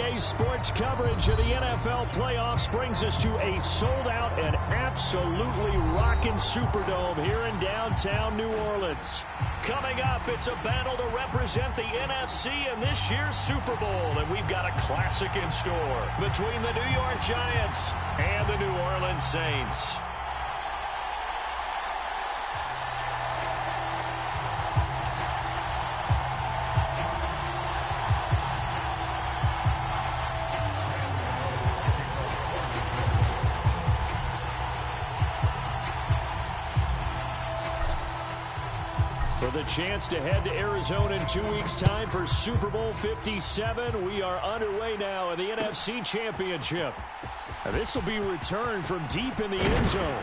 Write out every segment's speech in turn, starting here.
Today's sports coverage of the NFL playoffs brings us to a sold-out and absolutely rocking Superdome here in downtown New Orleans. Coming up, it's a battle to represent the NFC in this year's Super Bowl, and we've got a classic in store between the New York Giants and the New Orleans Saints. For the chance to head to Arizona in 2 weeks' time for Super Bowl 57, we are underway now in the NFC Championship. Now, this will be returned from deep in the end zone.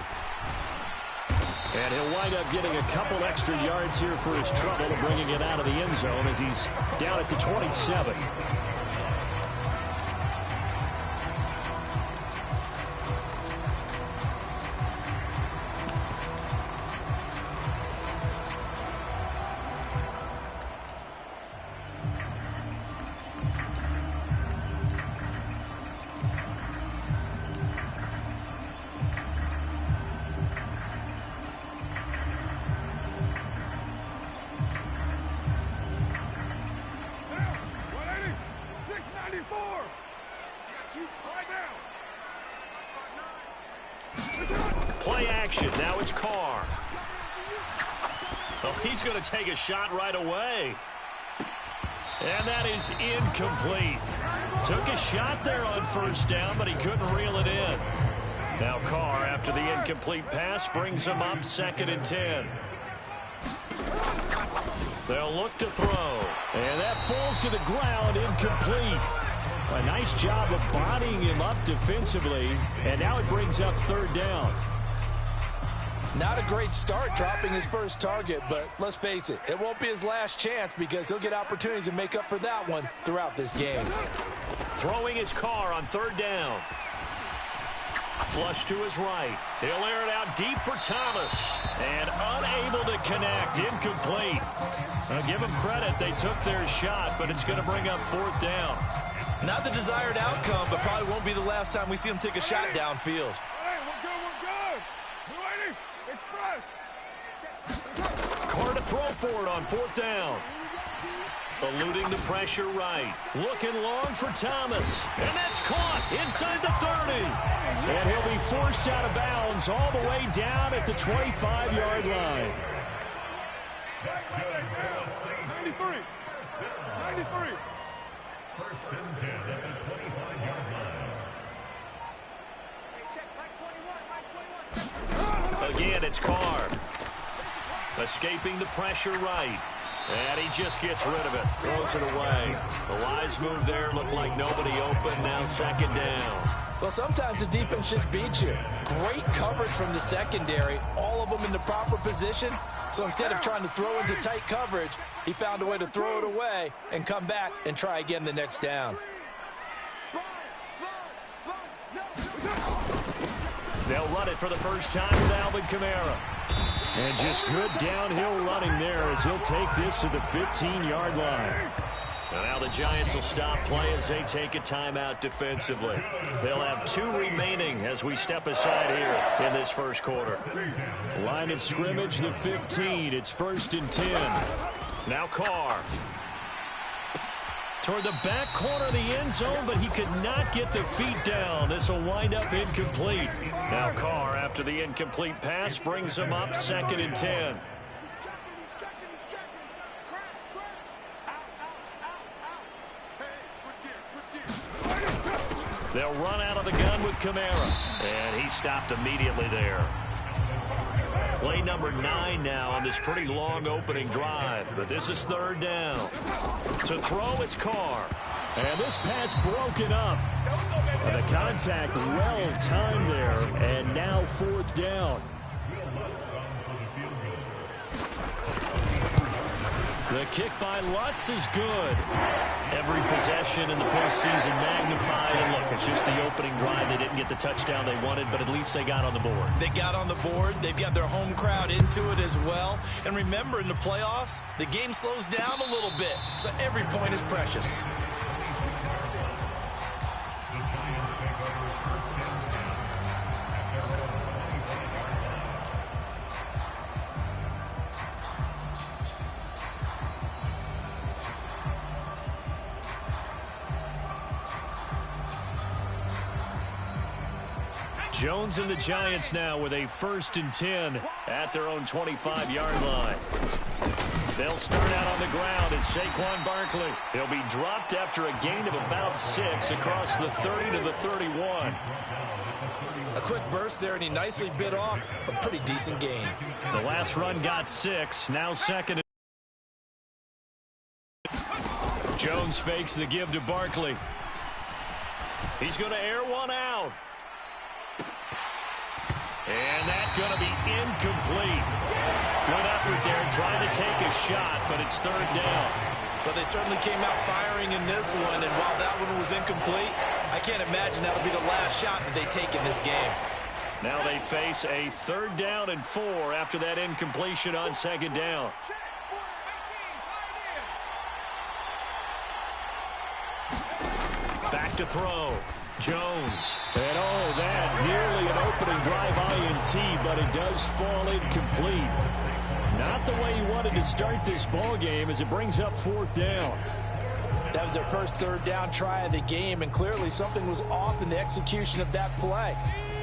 And he'll wind up getting a couple extra yards here for his trouble to bringing it out of the end zone as he's down at the 27. Play action. Now it's Carr. Oh, he's going to take a shot right away. And that is incomplete. Took a shot there on first down, but he couldn't reel it in. Now Carr, after the incomplete pass, brings him up 2nd and 10. They'll look to throw. And that falls to the ground, incomplete. A nice job of bodying him up defensively, and now it brings up 3rd down. Not a great start dropping his first target, but let's face it, it won't be his last chance because he'll get opportunities to make up for that one throughout this game. Throwing his Carr on 3rd down. Flush to his right. He'll air it out deep for Thomas. And unable to connect. Incomplete. Now give them credit. They took their shot, but it's going to bring up 4th down. Not the desired outcome, but probably won't be the last time we see him take a shot downfield. Carr to throw for it on 4th down. Eluding the pressure right. Looking long for Thomas. And that's caught inside the 30. And he'll be forced out of bounds all the way down at the 25-yard line. 93. 93. First and 10 at the 25-yard line. Again, it's Carr. Escaping the pressure right. And he just gets rid of it. Throws it away. The wise move there looked like nobody open. Now 2nd down. Well, sometimes the defense just beats you. Great coverage from the secondary. All of them in the proper position. So instead of trying to throw into tight coverage, he found a way to throw it away and come back and try again the next down. They'll run it for the first time with Alvin Kamara. And just good downhill running there as he'll take this to the 15-yard line. And now the Giants will stop play as they take a timeout defensively. They'll have 2 remaining as we step aside here in this first quarter. Line of scrimmage, the 15. It's 1st and 10. Now Carr. Toward the back corner of the end zone, but he could not get the feet down. This will wind up incomplete. Now Carr, after the incomplete pass, brings him up 2nd and 10. They'll run out of the gun with Kamara. And he stopped immediately there. Play number 9 now on this pretty long opening drive. But this is 3rd down. To throw, it's Carr. And this pass broken up. And the contact well timed there. And now 4th down. The kick by Lutz is good. Every possession in the postseason magnified. And look, it's just the opening drive. They didn't get the touchdown they wanted, but at least they got on the board. They got on the board. They've got their home crowd into it as well. And remember, in the playoffs, the game slows down a little bit, so every point is precious. Jones and the Giants now with a 1st and 10 at their own 25-yard line. They'll start out on the ground. It's Saquon Barkley. He'll be dropped after a gain of about 6 across the 30 to the 31. A quick burst there, and he nicely bit off a pretty decent gain. The last run got 6. Now 2nd. Jones fakes the give to Barkley. He's going to air one out. And that's going to be incomplete. Good effort there trying to take a shot, but it's 3rd down. But they certainly came out firing in this one, and while that one was incomplete, I can't imagine that'll be the last shot that they take in this game. Now they face a 3rd down and 4 after that incompletion on 2nd down. Back to throw. Jones. And that nearly an opening drive INT, but it does fall incomplete. Not the way he wanted to start this ball game as it brings up 4th down. That was their first 3rd down try of the game, and clearly something was off in the execution of that play.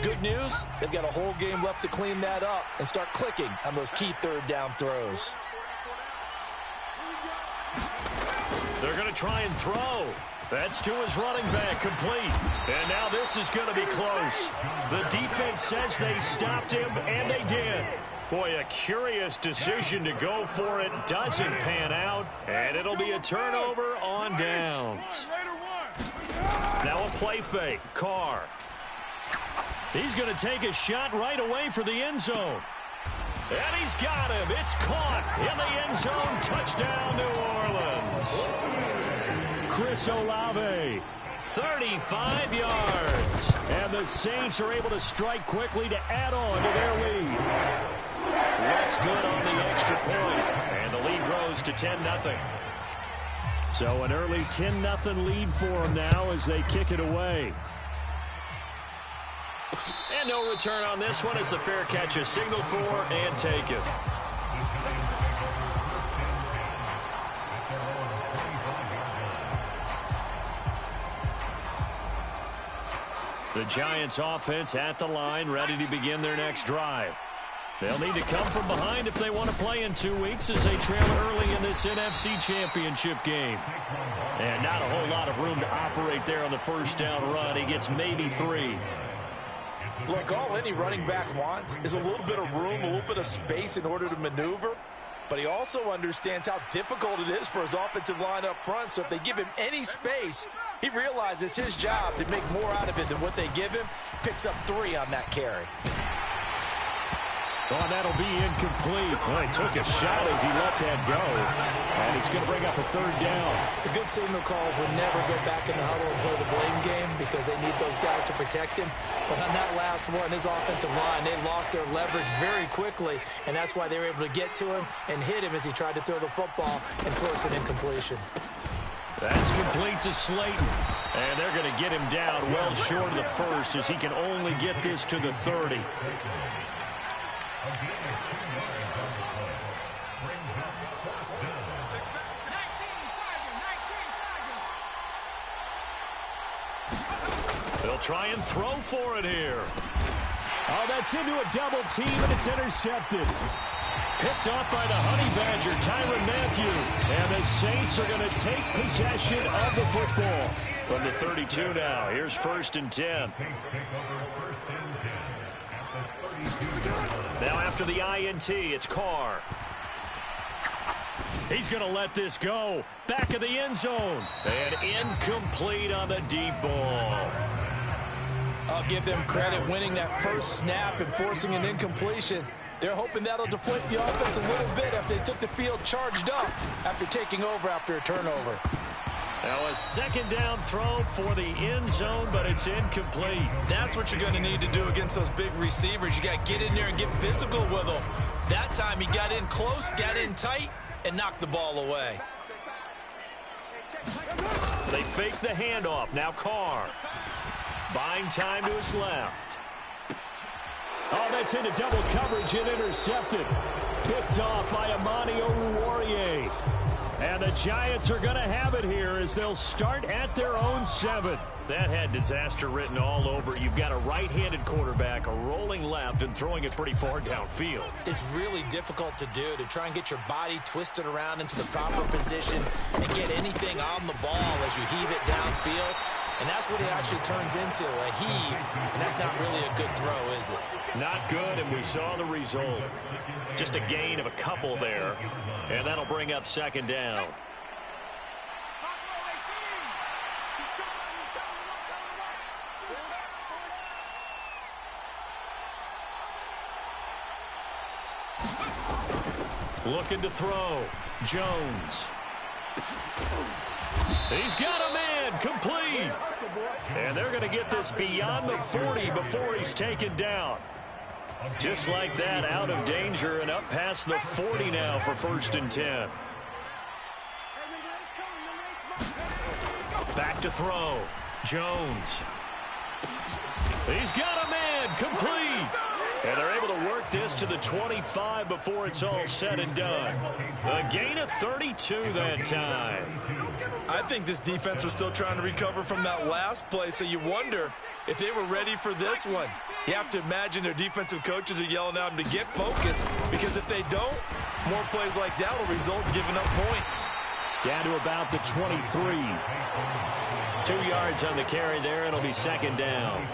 Good news, they've got a whole game left to clean that up and start clicking on those key 3rd down throws. They're going to try and throw. That's to his running back, complete. And now this is going to be close. The defense says they stopped him, and they did. Boy, a curious decision to go for it. Doesn't pan out, and it'll be a turnover on downs. Now a play fake. Carr. He's going to take a shot right away for the end zone. And he's got him. It's caught in the end zone. Touchdown, New Orleans. Chris Olave, 35 yards. And the Saints are able to strike quickly to add on to their lead. That's good on the extra point. And the lead grows to 10-0. So an early 10-0 lead for them now as they kick it away. And no return on this one as the fair catch is signaled for and taken. The Giants offense at the line, ready to begin their next drive. They'll need to come from behind if they want to play in 2 weeks as they trail early in this NFC Championship game. And not a whole lot of room to operate there on the 1st down run. He gets maybe 3. Look, all any running back wants is a little bit of room, a little bit of space in order to maneuver. But he also understands how difficult it is for his offensive line up front. So if they give him any space, he realizes his job to make more out of it than what they give him. Picks up 3 on that carry. Oh, that'll be incomplete. Well, he took a shot as he let that go. And it's going to bring up a 3rd down. The good signal calls would never go back in the huddle and play the blame game because they need those guys to protect him. But on that last one, his offensive line, they lost their leverage very quickly, and that's why they were able to get to him and hit him as he tried to throw the football and force an incompletion. That's complete to Slayton. And they're going to get him down well short of the 1st as he can only get this to the 30. They'll try and throw for it here. Oh, that's into a double team, and it's intercepted. Picked off by the Honey Badger, Tyrann Mathieu. And the Saints are going to take possession of the football. From the 32 now, here's 1st and 10. Now after the INT, it's Carr. He's going to let this go. Back of the end zone. And incomplete on the deep ball. I'll give them credit winning that first snap and forcing an incompletion. They're hoping that'll deflate the offense a little bit after they took the field charged up after taking over after a turnover. Now a 2nd down throw for the end zone, but it's incomplete. That's what you're going to need to do against those big receivers. You got to get in there and get physical with them. That time he got in close, got in tight, and knocked the ball away. They fake the handoff. Now Carr. Buying time to his left. Oh, that's into double coverage and intercepted. Picked off by Amani Oruwariye. And the Giants are going to have it here as they'll start at their own 7. That had disaster written all over. You've got a right-handed quarterback, a rolling left, and throwing it pretty far downfield. It's really difficult to do, to try and get your body twisted around into the proper position and get anything on the ball as you heave it downfield. And that's what it actually turns into, a heave. And that's not really a good throw, is it? Not good, and we saw the result. Just a gain of a couple there. And that'll bring up second down. Looking to throw. Jones. He's got a man, complete. And they're going to get this beyond the 40 before he's taken down. Just like that, out of danger and up past the 40 now for 1st and 10. Back to throw. Jones. He's got a man, complete. And they're able to work this to the 25 before it's all said and done. A gain of 32 that time. I think this defense was still trying to recover from that last play, so you wonder if they were ready for this one. You have to imagine their defensive coaches are yelling at them to get focused, because if they don't, more plays like that will result in giving up points. Down to about the 23. 2 yards on the carry there. It'll be second down.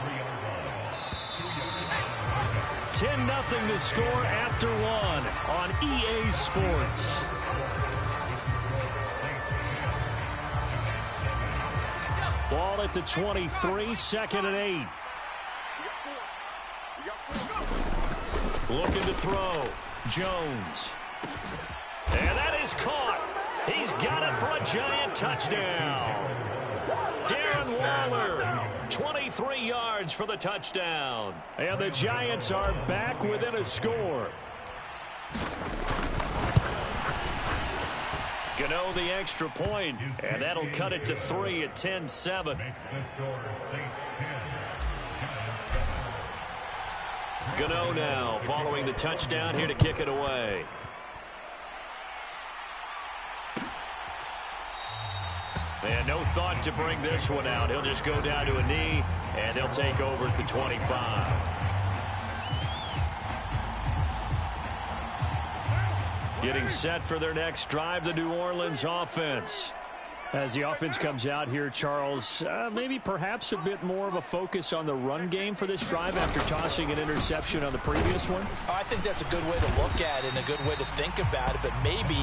10-0 to score after 1 on EA Sports. Ball at the 23, 2nd and 8. Looking to throw. Jones. And that is caught. He's got it for a Giant touchdown. Darren Waller, 23 yards for the touchdown. And the Giants are back within a score. Gano the extra point, and that'll cut it to 3 at 10-7. Gano now following the touchdown here to kick it away. And no thought to bring this one out. He'll just go down to a knee, and they'll take over at the 25. Getting set for their next drive, the New Orleans offense. As the offense comes out here, Charles, maybe perhaps a bit more of a focus on the run game for this drive after tossing an interception on the previous one? Oh, I think that's a good way to look at it and a good way to think about it, but maybe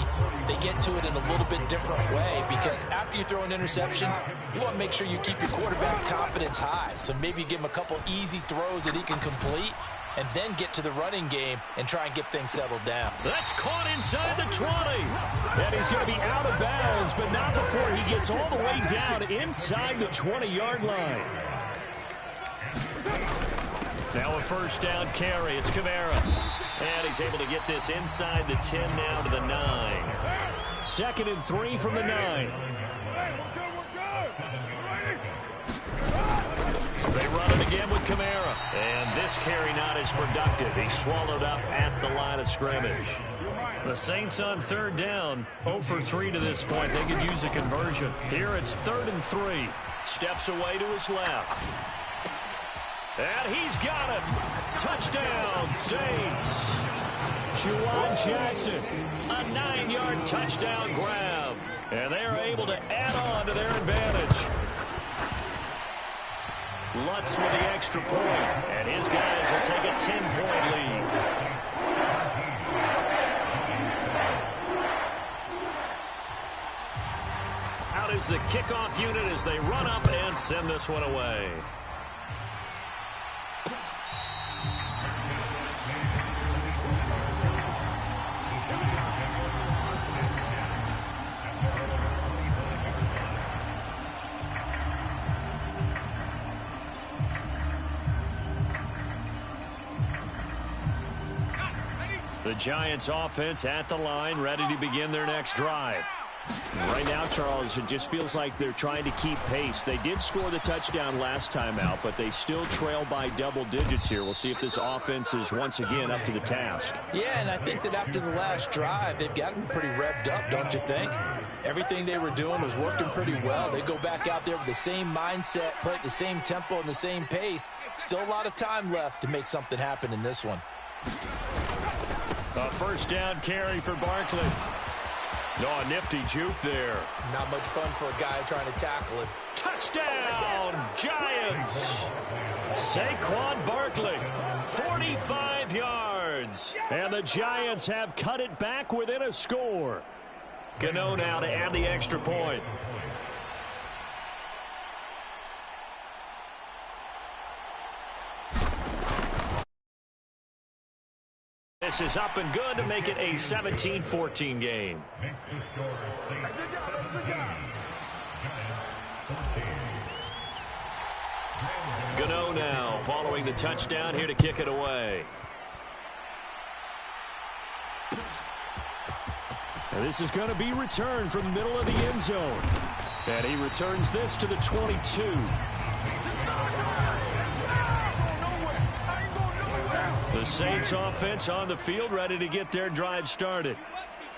they get to it in a little bit different way, because after you throw an interception, you want to make sure you keep your quarterback's confidence high. So maybe you give him a couple easy throws that he can complete, and then get to the running game and try and get things settled down. That's caught inside the 20. And he's going to be out of bounds, but not before he gets all the way down inside the 20-yard line. Now a first down carry. It's Kamara. And he's able to get this inside the 10 now to the 9. 2nd and 3 from the 9. They run it again with Kamara. And this carry not as productive. He's swallowed up at the line of scrimmage. The Saints on 3rd down, 0 for 3 to this point. They could use a conversion. Here it's 3rd and 3. Steps away to his left. And he's got it. Touchdown, Saints. Juwan Jackson, a 9-yard touchdown grab. And they're able to add on to their advantage. Lutz with the extra point, and his guys will take a 10-point lead. Out is the kickoff unit as they run up and send this one away. The Giants offense at the line, ready to begin their next drive. Right now, Charles, it just feels like they're trying to keep pace. They did score the touchdown last time out, but they still trail by double digits here. We'll see if this offense is once again up to the task. Yeah, and I think that after the last drive, they've got to be pretty revved up, don't you think? Everything they were doing was working pretty well. They go back out there with the same mindset, play at the same tempo and the same pace. Still a lot of time left to make something happen in this one. A first down carry for Barkley. Oh, a nifty juke there. Not much fun for a guy trying to tackle it. Touchdown, Giants! Saquon Barkley, 45 yards. And the Giants have cut it back within a score. Gano now to add the extra point. This is up and good to make it a 17-14 game. Makes the score 17. Gano now following the touchdown here to kick it away. And this is going to be returned from the middle of the end zone. And he returns this to the 22. The Saints offense on the field, ready to get their drive started.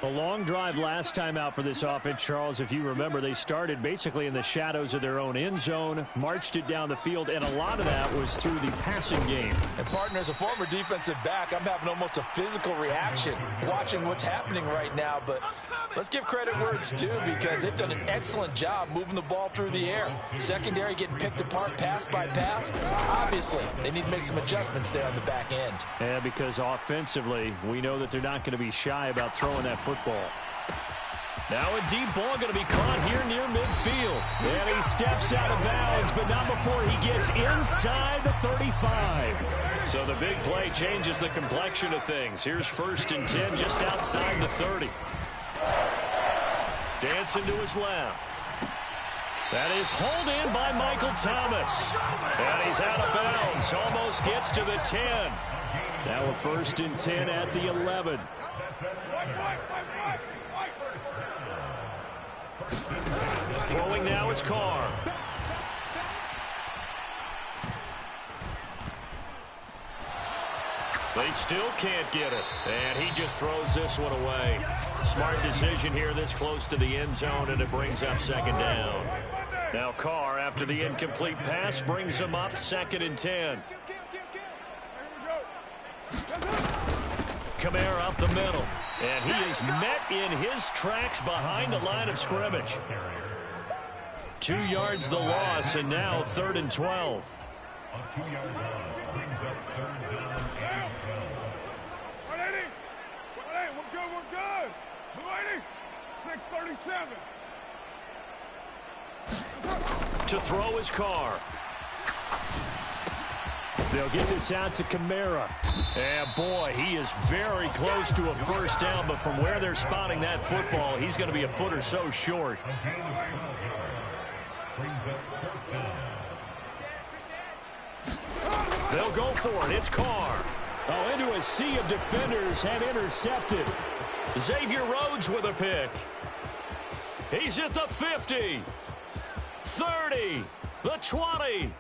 A long drive last time out for this offense, Charles. If you remember, they started basically in the shadows of their own end zone, marched it down the field, and a lot of that was through the passing game. And, partner, as a former defensive back, I'm having almost a physical reaction watching what's happening right now. But let's give credit where it's due, because they've done an excellent job moving the ball through the air. Secondary getting picked apart pass by pass. Obviously, they need to make some adjustments there on the back end. Yeah, because offensively, we know that they're not going to be shy about throwing that football. Now a deep ball going to be caught here near midfield. And he steps out of bounds, but not before he gets inside the 35. So the big play changes the complexion of things. Here's 1st and 10 just outside the 30. Dancing to his left. That is hauled in by Michael Thomas. And he's out of bounds. Almost gets to the 10. Now a 1st and 10 at the 11. Throwing now is Carr. They still can't get it. And he just throws this one away. Smart decision here this close to the end zone, and it brings up 2nd down. Now Carr, after the incomplete pass, brings him up 2nd and 10. Kamara up the middle. And he is met in his tracks behind the line of scrimmage. 2 yards the loss, and now 3rd and 12. A 2-yard loss brings up 3rd down and 12. We're good. Blue 80, 637. To throw his Carr. They'll get this out to Kamara. And boy, he is very close to a 1st down, but from where they're spotting that football, he's going to be a foot or so short. They'll go for it. It's Carr. Oh, into a sea of defenders and intercepted. Xavier Rhodes with a pick. He's at the 50, 30, the 20.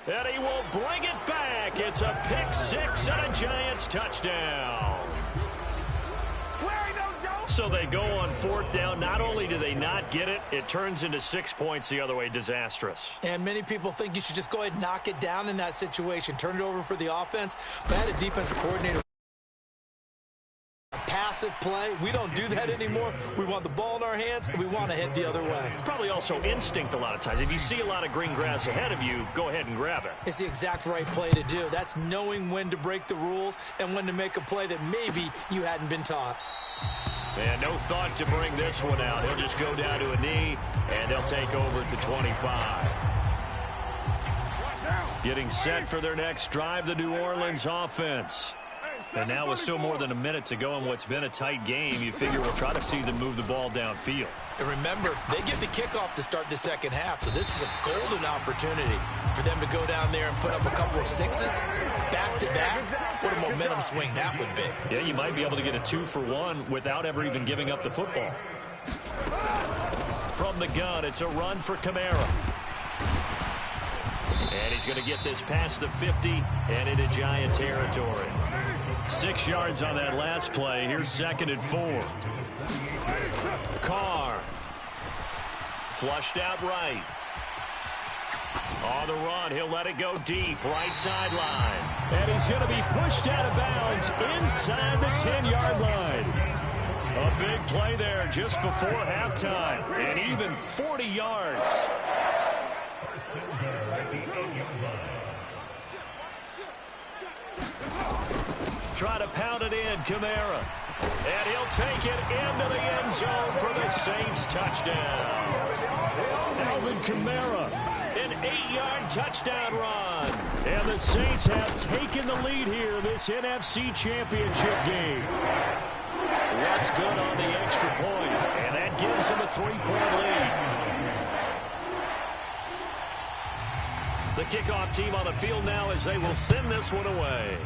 And he will bring it back. It's a pick 6 and a Giants touchdown. So they go on 4th down. Not only do they not get it, it turns into 6 points the other way. Disastrous. And many people think you should just go ahead and knock it down in that situation. Turn it over for the offense. But I had a defensive coordinator. Passive play. We don't do that anymore. We want the ball in our hands, and we want to head the other way. It's probably also instinct a lot of times. If you see a lot of green grass ahead of you, go ahead and grab it. It's the exact right play to do. That's knowing when to break the rules and when to make a play that maybe you hadn't been taught. And no thought to bring this one out. He'll just go down to a knee, and they'll take over at the 25. Getting set for their next drive, the New Orleans offense. And now with still more than a minute to go in what's been a tight game, you figure we'll try to see them move the ball downfield. And remember, they get the kickoff to start the 2nd half, so this is a golden opportunity for them to go down there and put up a couple of 6s back-to-back. What a momentum swing that would be. Yeah, you might be able to get a 2-for-1 without ever even giving up the football. From the gun, it's a run for Kamara. And he's going to get this past the 50 and into Giant territory. 6 yards on that last play. Here's 2nd and 4. Carr. Flushed out right. On the run, he'll let it go deep, right sideline. And he's going to be pushed out of bounds inside the 10-yard line. A big play there just before halftime, and even 40 yards. Try to pound it in, Kamara. And he'll take it into the end zone for the Saints touchdown. Alvin Kamara, an 8-yard touchdown run. And the Saints have taken the lead here this NFC Championship game. What's good on the extra point, and that gives him a 3-point lead. The kickoff team on the field now as they will send this one away.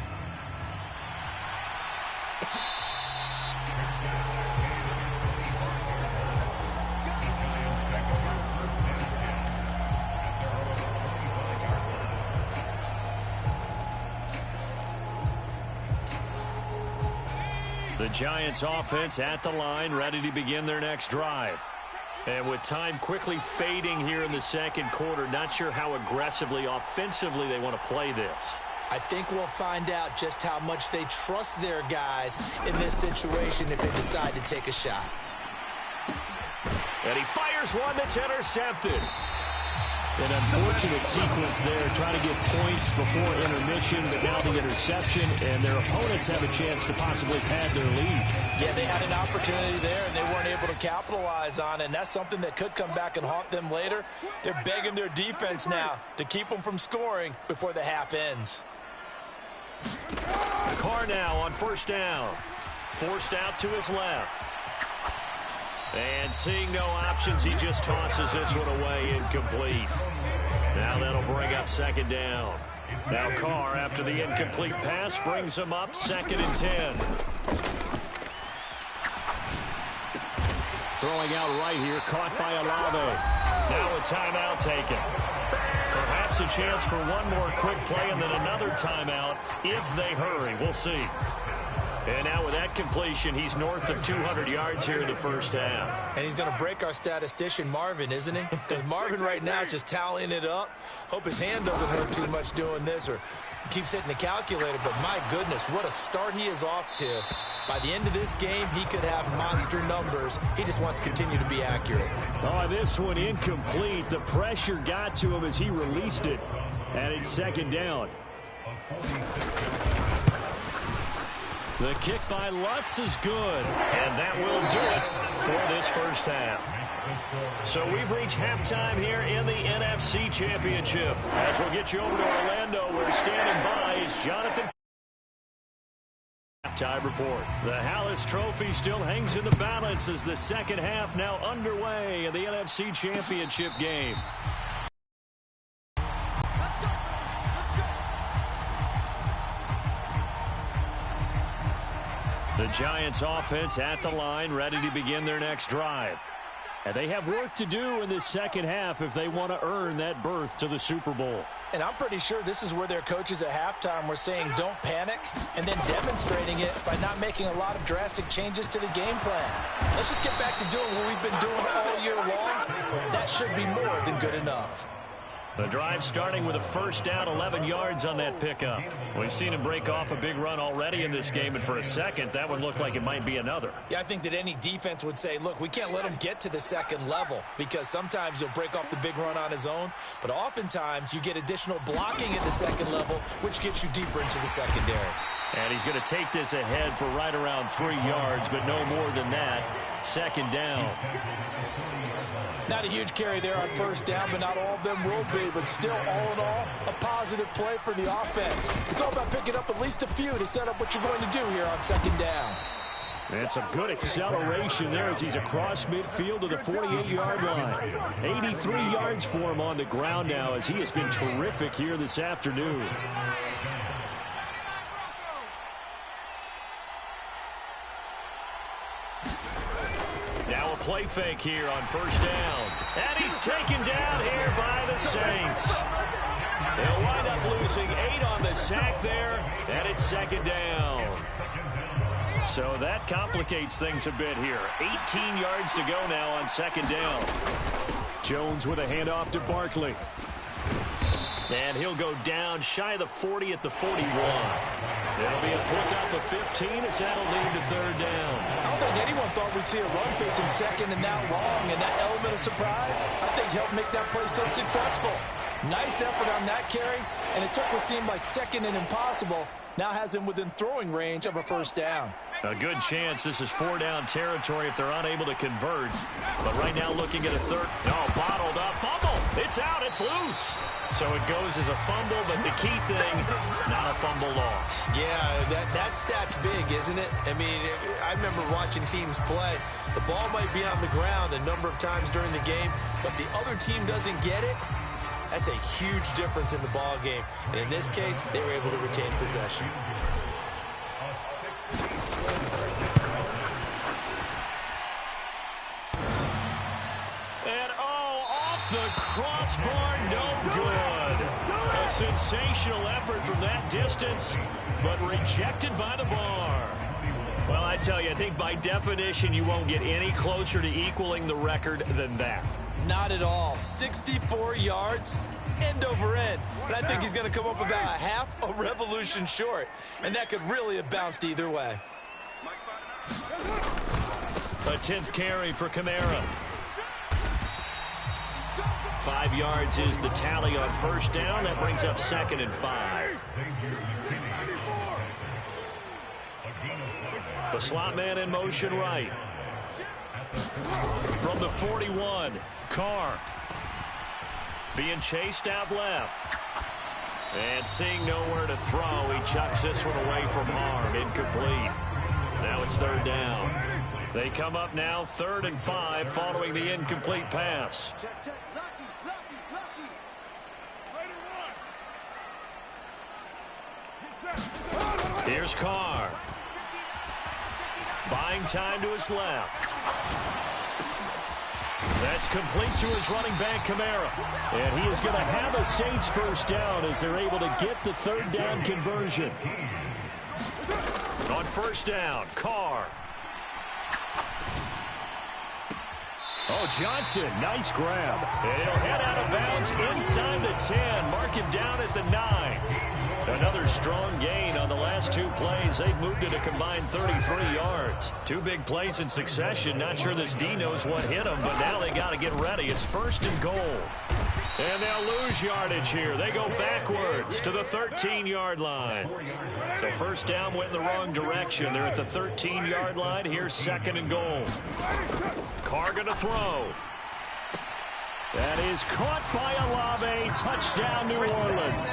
The Giants offense at the line, ready to begin their next drive. And with time quickly fading here in the second quarter, not sure how aggressively, offensively they want to play this. I think we'll find out just how much they trust their guys in this situation if they decide to take a shot. And he fires one that's intercepted. An unfortunate sequence there, trying to get points before intermission, but now the interception, and their opponents have a chance to possibly pad their lead. Yeah, they had an opportunity there, and they weren't able to capitalize on it, and that's something that could come back and haunt them later. They're begging their defense now to keep them from scoring before the half ends. Carr now on 1st down. Forced out to his left. And seeing no options, he just tosses this one away, incomplete. Now that'll bring up 2nd down. Now Carr, after the incomplete pass, brings him up 2nd and 10. Throwing out right here, caught by Olave. Now a timeout taken. Perhaps a chance for one more quick play and then another timeout if they hurry. We'll see. And now with that completion, he's north of 200 yards here in the first half. And he's going to break our statistician, Marvin, isn't he? Because Marvin right now is just tallying it up. Hope his hand doesn't hurt too much doing this or keeps hitting the calculator. But my goodness, what a start he is off to. By the end of this game, he could have monster numbers. He just wants to continue to be accurate. Oh, this one incomplete. The pressure got to him as he released it. And it's 2nd down. The kick by Lutz is good, and that will do it for this first half. So we've reached halftime here in the NFC Championship. As we'll get you over to Orlando, where standing by is Jonathan. Halftime report. The Hallis Trophy still hangs in the balance as the second half now underway in the NFC Championship game. The Giants offense at the line, ready to begin their next drive. And they have work to do in this second half if they want to earn that berth to the Super Bowl. And I'm pretty sure this is where their coaches at halftime were saying don't panic and then demonstrating it by not making a lot of drastic changes to the game plan. Let's just get back to doing what we've been doing all year long. That should be more than good enough. The drive starting with a 1st down, 11 yards on that pickup. We've seen him break off a big run already in this game, and for a second, that one looked like it might be another. Yeah, I think that any defense would say, look, we can't let him get to the second level because sometimes he'll break off the big run on his own, but oftentimes you get additional blocking at the second level, which gets you deeper into the secondary. And he's going to take this ahead for right around 3 yards, but no more than that. 2nd down. Not a huge carry there on 1st down, but not all of them will be. But still, all in all, a positive play for the offense. It's all about picking up at least a few to set up what you're going to do here on 2nd down. It's a good acceleration there as he's across midfield to the 48-yard line. 83 yards for him on the ground now as he has been terrific here this afternoon. Now a play fake here on 1st down. And he's taken down here by the Saints. They'll wind up losing 8 on the sack there, and it's second down. So that complicates things a bit here. 18 yards to go now on second down. Jones with a handoff to Barkley. And he'll go down shy of the 40 at the 41. It'll be a pickup of 15 as that'll lead to third down. I don't think anyone thought we'd see a run facing second and that long, and that element of surprise, I think, helped make that play so successful. Nice effort on that carry, and it took what seemed like second and impossible. Now has him within throwing range of a first down. A good chance this is 4-down territory if they're unable to convert. But right now looking at a third. No, bottled up. Fumble. It's out. It's loose. So it goes as a fumble, but the key thing, not a fumble loss. Yeah, that stat's big, isn't it? I mean, I remember watching teams play. The ball might be on the ground a number of times during the game, but if the other team doesn't get it, that's a huge difference in the ball game. And in this case, they were able to retain possession. And off the crossbar, no good. A sensational effort from that distance, but rejected by the bar. Well, I tell you, I think by definition you won't get any closer to equaling the record than that. Not at all. 64 yards, end over end. And I think he's going to come up about a half a revolution short. And that could really have bounced either way. A 10th carry for Kamara. 5 yards is the tally on first down. That brings up 2nd and 5. The slot man in motion right. From the 41, Carr. Being chased out left. And seeing nowhere to throw, he chucks this one away from harm. Incomplete. Now it's third down. They come up now 3rd and 5 following the incomplete pass. Here's Carr. Buying time to his left. That's complete to his running back, Kamara. And he is going to have a Saints first down as they're able to get the third down conversion. On first down, Carr. Oh, Johnson, nice grab. And he'll head out of bounds inside the 10. Mark him down at the 9. Another strong gain on the last 2 plays. They've moved it a combined 33 yards. 2 big plays in succession. Not sure this D knows what hit them, but now they got to get ready. It's 1st and goal. And they'll lose yardage here. They go backwards to the 13-yard line. So first down went in the wrong direction. They're at the 13-yard line. Here's 2nd and goal. Carr going to throw. That is caught by Olave. Touchdown, New Orleans.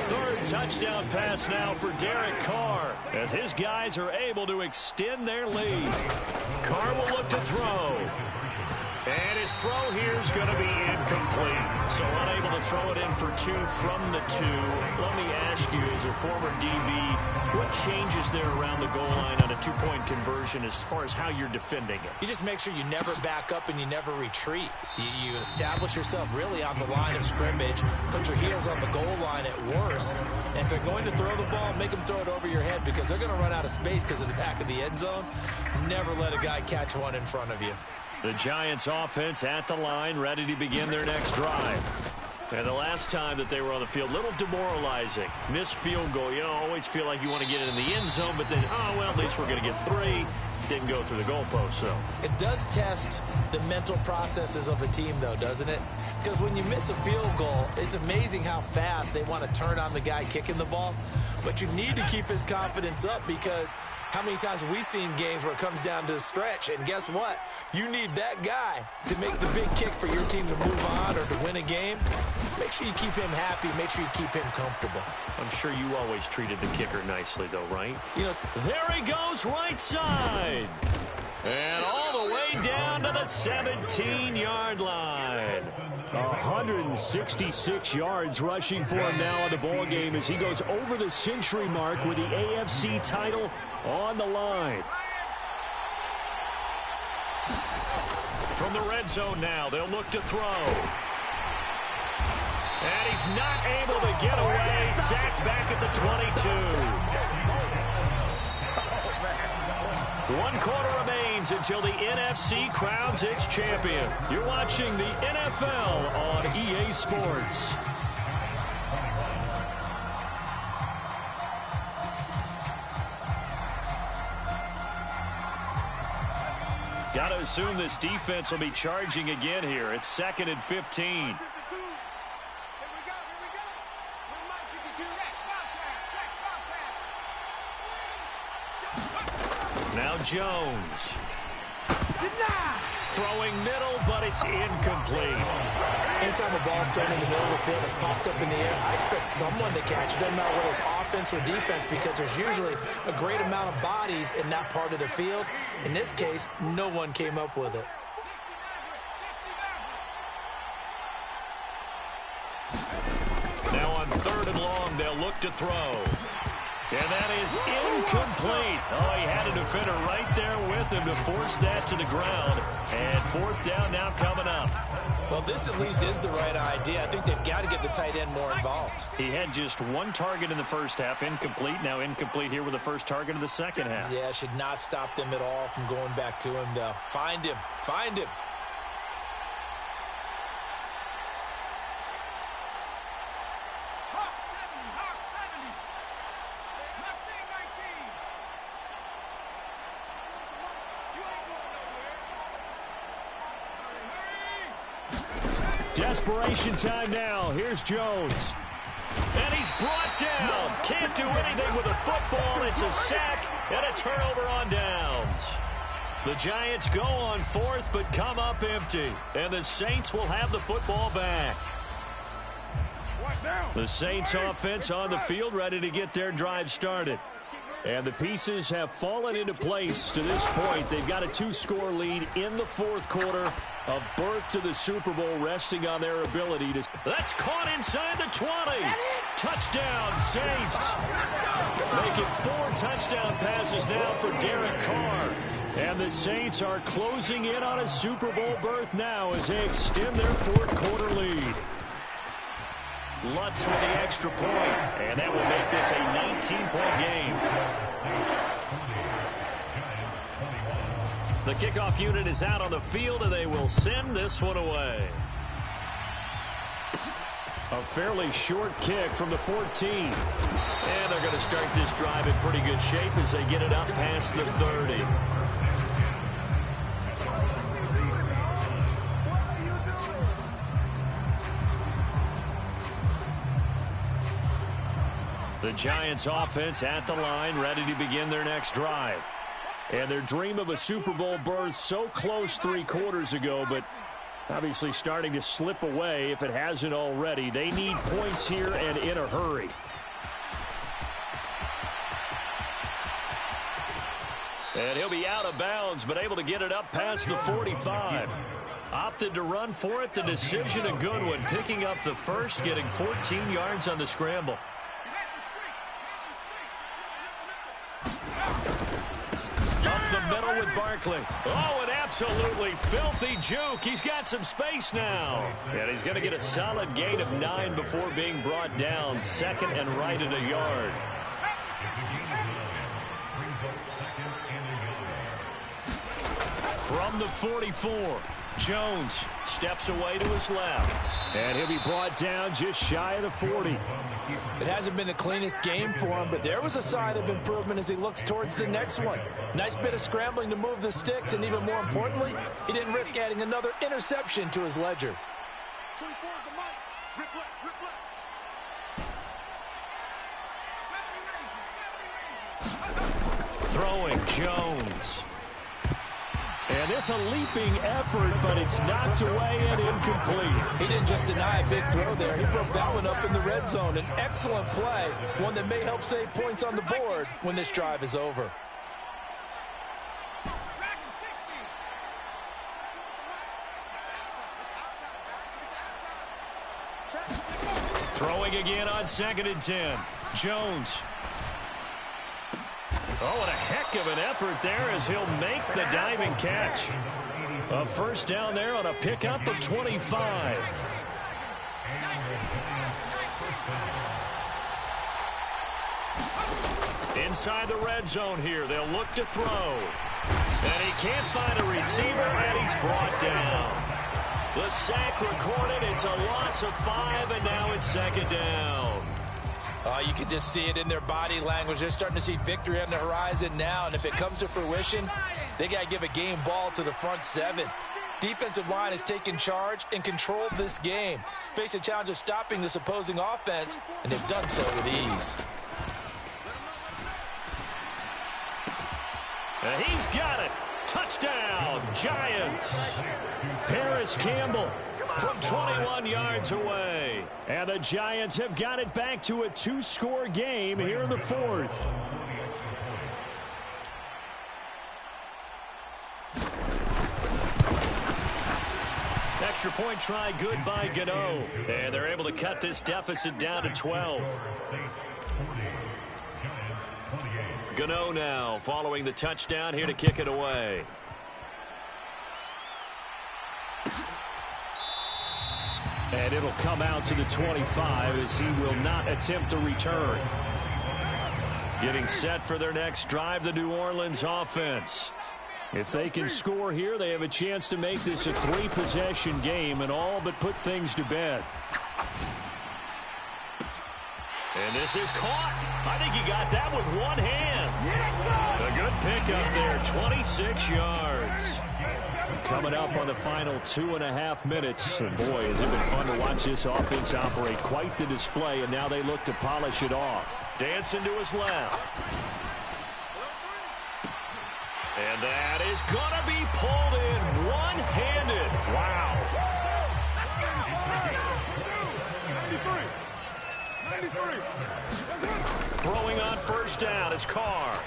3rd touchdown pass now for Derek Carr as his guys are able to extend their lead. Carr will look to throw. And his throw here is going to be incomplete. So unable to throw it in for 2 from the 2. Let me ask you, as a former DB, what changes there around the goal line on a 2-point conversion as far as how you're defending it? You just make sure you never back up and you never retreat. You establish yourself really on the line of scrimmage, put your heels on the goal line at worst. And if they're going to throw the ball, make them throw it over your head because they're going to run out of space because of the back of the end zone. Never let a guy catch one in front of you. The Giants offense at the line, ready to begin their next drive. And the last time that they were on the field, a little demoralizing. Missed field goal. You always feel like you want to get it in the end zone, but then, oh, well, at least we're going to get 3. Didn't go through the goalpost, so. It does test the mental processes of a team, though, doesn't it? Because when you miss a field goal, it's amazing how fast they want to turn on the guy kicking the ball. But you need to keep his confidence up because how many times have we seen games where it comes down to the stretch? And guess what? You need that guy to make the big kick for your team to move on or to win a game. Make sure you keep him happy. Make sure you keep him comfortable. I'm sure you always treated the kicker nicely, though, right? You know, there he goes right side. And all the way down to the 17-yard line. 166 yards rushing for him now in the ball game as he goes over the century mark with the AFC title on the line. From the red zone now, they'll look to throw. And he's not able to get away. Sacked back at the 22. 1 quarter remains until the NFC crowns its champion. You're watching the NFL on EA Sports. Got to assume this defense will be charging again here. It's 2nd and 15. Now Jones. Throwing middle, but it's incomplete. Anytime a ball's thrown in the middle of the field, it's popped up in the air, I expect someone to catch it. Doesn't matter whether it's offense or defense, because there's usually a great amount of bodies in that part of the field. In this case, no one came up with it. Now on 3rd and long, they'll look to throw. And that is incomplete. Oh, he had a defender right there with him to force that to the ground. And 4th down now coming up. Well, this at least is the right idea. I think they've got to get the tight end more involved. He had just 1 target in the first half, incomplete. Now incomplete here with the first target of the second half. Yeah, should not stop them at all from going back to him, though. Find him. Find him. Desperation time now. Here's Jones. And he's brought down. Can't do anything with a football. It's a sack and a turnover on downs. The Giants go on 4th but come up empty. And the Saints will have the football back. The Saints offense on the field ready to get their drive started. And the pieces have fallen into place to this point. They've got a 2-score lead in the 4th quarter. A berth to the Super Bowl resting on their ability to... That's caught inside the 20. Touchdown, Saints. Make it 4 touchdown passes now for Derek Carr. And the Saints are closing in on a Super Bowl berth now as they extend their 4th quarter lead. Lutz with the extra point, and that will make this a 19-point game. The kickoff unit is out on the field, and they will send this one away. A fairly short kick from the 14. And they're going to start this drive in pretty good shape as they get it up past the 30. The Giants offense at the line, ready to begin their next drive. And their dream of a Super Bowl berth so close 3 quarters ago, but obviously starting to slip away if it hasn't already. They need points here and in a hurry. And he'll be out of bounds, but able to get it up past the 45. Opted to run for it. The decision a good one. Picking up the first, getting 14 yards on the scramble. The middle with Barkley. Oh, an absolutely filthy juke. He's got some space now. And he's going to get a solid gain of 9 before being brought down. 2nd and right at a yard. From the 44, Jones steps away to his left. And he'll be brought down just shy of the 40. It hasn't been the cleanest game for him, but there was a sign of improvement as he looks towards the next one. Nice bit of scrambling to move the sticks, and even more importantly, he didn't risk adding another interception to his ledger. Throwing Jones. And it's a leaping effort, but it's knocked away and incomplete. He didn't just deny a big throw there. He broke that one up in the red zone. An excellent play, one that may help save points on the board when this drive is over. Throwing again on 2nd and 10. Jones. Oh, and a heck of an effort there as he'll make the diving catch. A first down there on a pickup of 25. Inside the red zone here, they'll look to throw. And he can't find a receiver, and he's brought down. The sack recorded. It's a loss of 5, and now it's second down. You can just see it in their body language. They're starting to see victory on the horizon now, and if it comes to fruition, they got to give a game ball to the front 7. Defensive line has taken charge and controlled this game. Face a challenge of stopping this opposing offense, and they've done so with ease. And he's got it. Touchdown, Giants. Paris Campbell from 21 yards away. And the Giants have got it back to a 2-score game here in the 4th. Extra point try good by Gano. And they're able to cut this deficit down to 12. Gano now following the touchdown here to kick it away. And it'll come out to the 25 as he will not attempt a return. Getting set for their next drive, the New Orleans offense. If they can score here, they have a chance to make this a 3-possession game and all but put things to bed. And this is caught. I think he got that with one hand. A good pickup there, 26 yards. Coming up on the final 2.5 minutes. And boy, has it been fun to watch this offense operate. Quite the display, and now they look to polish it off. Dancing to his left. And that is going to be pulled in one-handed. Wow. 93. Throwing on first down is Carr.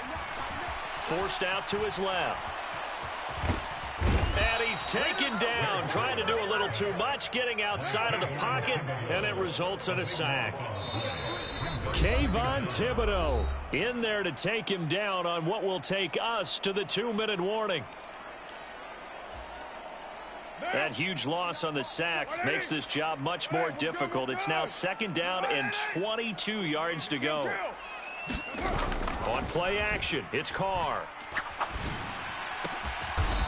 Forced out to his left. And he's taken down, trying to do a little too much, getting outside of the pocket, and it results in a sack. Kayvon Thibodeau in there to take him down on what will take us to the 2-minute warning. That huge loss on the sack makes this job much more difficult. It's now second down and 22 yards to go. On play action, it's Carr.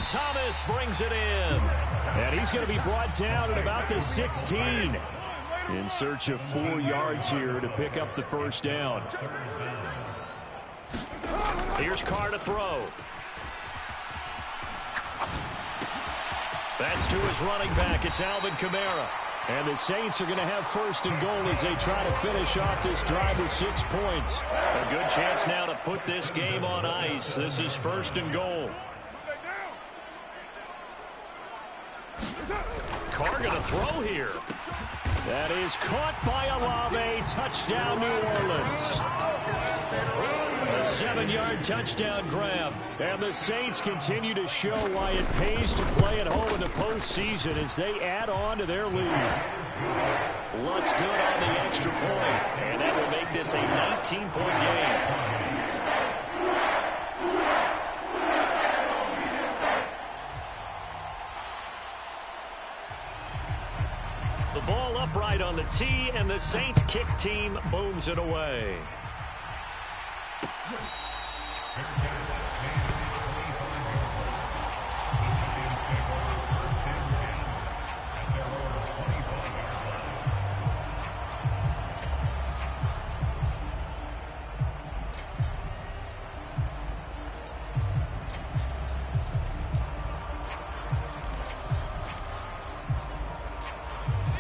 Thomas brings it in. And he's going to be brought down at about the 16. In search of 4 yards here to pick up the first down. Here's Carr to throw. That's to his running back. It's Alvin Kamara. And the Saints are going to have first and goal as they try to finish off this drive with 6 points. A good chance now to put this game on ice. This is first and goal. Carr going to throw here. That is caught by Olave. Touchdown, New Orleans. A 7-yard touchdown grab. And the Saints continue to show why it pays to play at home in the postseason as they add on to their lead. Looks good on the extra point. And that will make this a 19-point game. The ball upright on the tee, and the Saints kick team booms it away.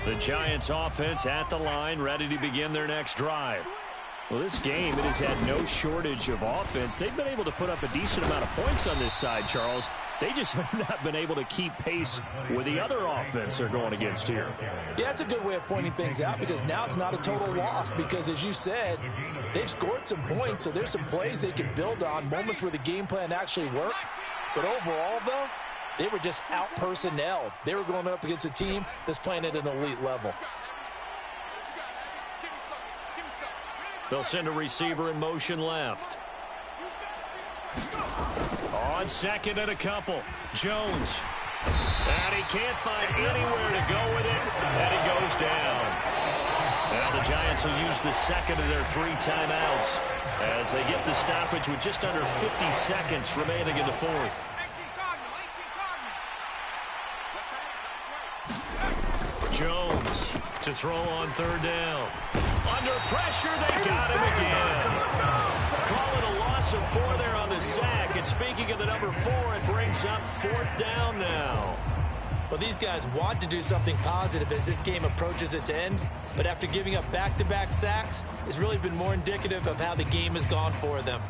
The Giants offense at the line, ready to begin their next drive. Well, this game, it has had no shortage of offense. They've been able to put up a decent amount of points on this side, Charles. They just have not been able to keep pace with the other offense they're going against here. Yeah, that's a good way of pointing things out because now it's not a total loss because, as you said, they've scored some points, so there's some plays they can build on, moments where the game plan actually worked. But overall, though, they were just out-personnelled. They were going up against a team that's playing at an elite level. They'll send a receiver in motion left. On second and a couple. Jones. And he can't find anywhere to go with it. And he goes down. Now the Giants will use the second of their 3 timeouts as they get the stoppage with just under 50 seconds remaining in the fourth. Jones to throw on 3rd down. Under pressure, they got him again. Call it a loss of 4 there on the sack. And speaking of the number 4, it brings up 4th down now. Well, these guys want to do something positive as this game approaches its end. But after giving up back-to-back sacks, it's really been more indicative of how the game has gone for them.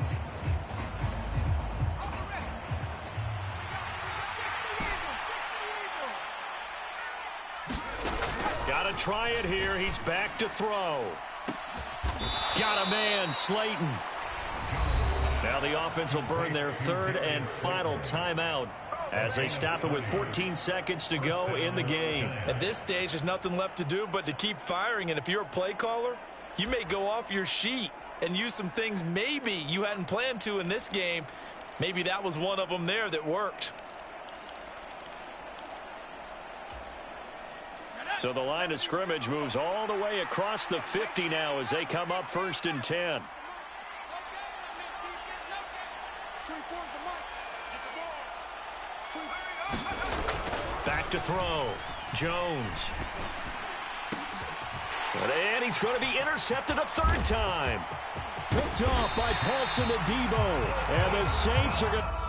Got to try it here. He's back to throw. Got a man, Slayton. Now the offense will burn their 3rd and final timeout as they stop it with 14 seconds to go in the game. At this stage, there's nothing left to do but to keep firing. And if you're a play caller, you may go off your sheet and use some things maybe you hadn't planned to in this game. Maybe that was one of them there that worked. So the line of scrimmage moves all the way across the 50 now as they come up 1st and 10. Back to throw. Jones. And he's going to be intercepted a 3rd time. Picked off by Paulson Adebo. And the Saints are going to...